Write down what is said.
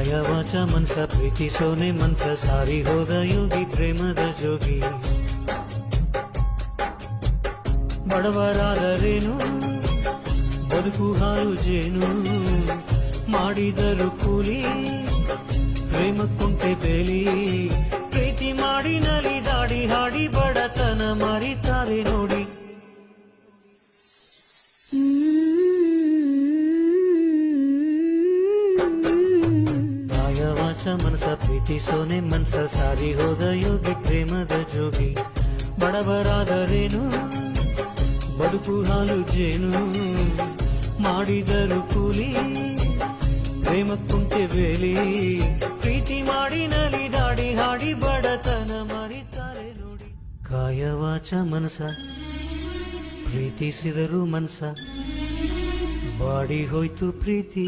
ಕಾಯ ವಾಚ ಮನಸ ಪ್ರೀತಿಸೋನೆ ಮನಸ ಸಾರಿ ಹೋದ ಯೋಗಿ ಪ್ರೇಮದ ಜೋಗಿ ಬಡವರಾದರೇನು ಬದುಕು ಹಾಲು ಜೇನು ಮಾಡಿದರು ಕೂಲಿ ಪ್ರೇಮಕ್ಕುಂಟೆ ಬೇಲಿ ಪ್ರೀತಿ ಮಾಡಿ ನಲಿದಾಡಿ ಹಾಡಿ ಬಡತನ ಮರಿತಾರೆ ನೋಡಿ ಕಾಯ ವಾಚ ಮನಸ ಪ್ರೀತಿಸೋನೆ ಮನಸ ಸಾರಿ ಹೋದ ಯೋಗಿ ಪ್ರೇಮದ ಜೋಗಿ ಬಡವರಾದರೇನು ಬದುಕು ಹಾಲು ಜೇನು ಮಾಡಿದರು ಕೂಲಿ ಪ್ರೇಮಕ್ಕುಂಟೆ ಬೇಲಿ ಪ್ರೀತಿ ಮಾಡಿ ನಲಿದಾಡಿ ಹಾಡಿ ಬಡತನ ಮರಿತಾರೆ ನೋಡಿ ಕಾಯ ವಾಚ ಮನಸ ಪ್ರೀತಿಸಿದರು ಮನಸ ಬಾಡಿ ಹೋಯ್ತು ಪ್ರೀತಿ